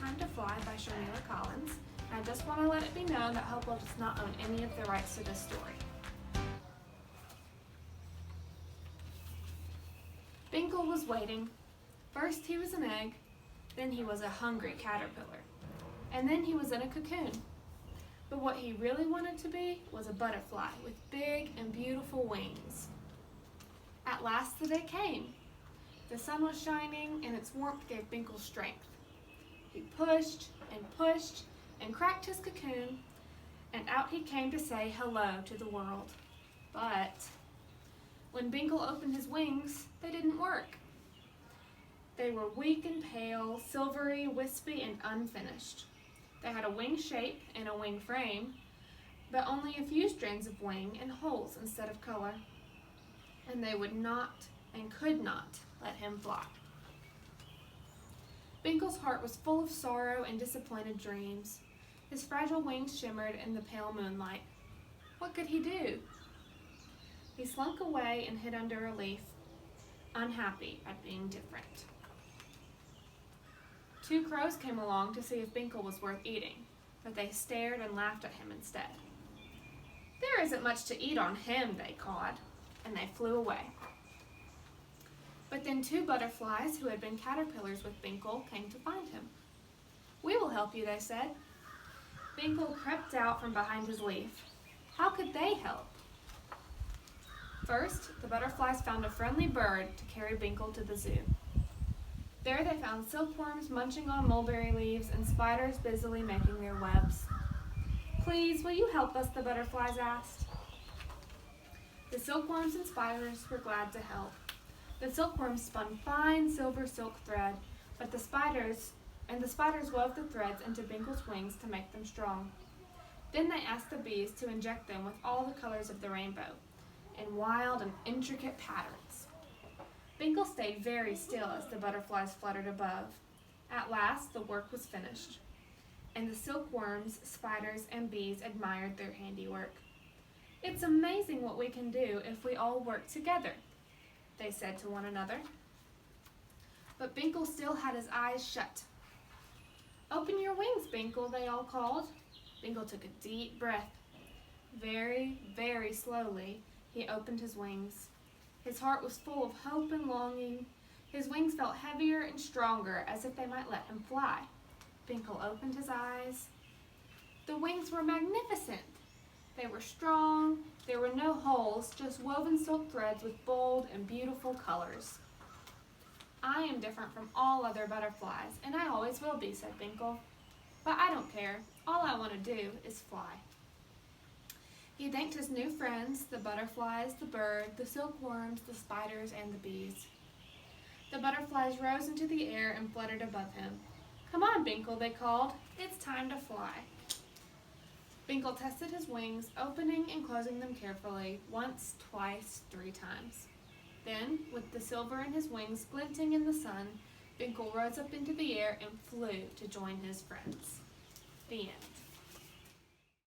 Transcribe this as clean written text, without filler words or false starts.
Time to Fly by Sharmila Collins, and I just want to let it be known that Hopewell does not own any of the rights to this story. Binkle was waiting. First he was an egg, then he was a hungry caterpillar, and then he was in a cocoon. But what he really wanted to be was a butterfly with big and beautiful wings. At last the day came. The sun was shining, and its warmth gave Binkle strength. He pushed and cracked his cocoon, and out he came to say hello to the world. But when Binkle opened his wings, they didn't work. They were weak and pale, silvery, wispy, and unfinished. They had a wing shape and a wing frame, but only a few strands of wing and holes instead of color. And they would not and could not let him fly. Binkle's heart was full of sorrow and disappointed dreams. His fragile wings shimmered in the pale moonlight. What could he do? He slunk away and hid under a leaf, unhappy at being different. 2 crows came along to see if Binkle was worth eating, but they stared and laughed at him instead. "There isn't much to eat on him," they cawed, and they flew away. But then 2 butterflies who had been caterpillars with Binkle came to find him. "We will help you," they said. Binkle crept out from behind his leaf. How could they help? First, the butterflies found a friendly bird to carry Binkle to the zoo. There they found silkworms munching on mulberry leaves and spiders busily making their webs. "Please, will you help us?" the butterflies asked. The silkworms and spiders were glad to help. The silkworms spun fine silver silk thread, but the spiders wove the threads into Binkle's wings to make them strong. Then they asked the bees to inject them with all the colors of the rainbow, in wild and intricate patterns. Binkle stayed very still as the butterflies fluttered above. At last the work was finished, and the silkworms, spiders, and bees admired their handiwork. "It's amazing what we can do if we all work together," they said to one another. But Binkle still had his eyes shut. "Open your wings, Binkle," they all called. Binkle took a deep breath. Very, very slowly, he opened his wings. His heart was full of hope and longing. His wings felt heavier and stronger, as if they might let him fly. Binkle opened his eyes. The wings were magnificent. They were strong. There were no holes, just woven silk threads with bold and beautiful colors. "I am different from all other butterflies, and I always will be," said Binkle. "But I don't care. All I want to do is fly." He thanked his new friends, the butterflies, the bird, the silkworms, the spiders, and the bees. The butterflies rose into the air and fluttered above him. "Come on, Binkle," they called. "It's time to fly." Binkle tested his wings, opening and closing them carefully, once, twice, 3 times. Then, with the silver in his wings glinting in the sun, Binkle rose up into the air and flew to join his friends. The end.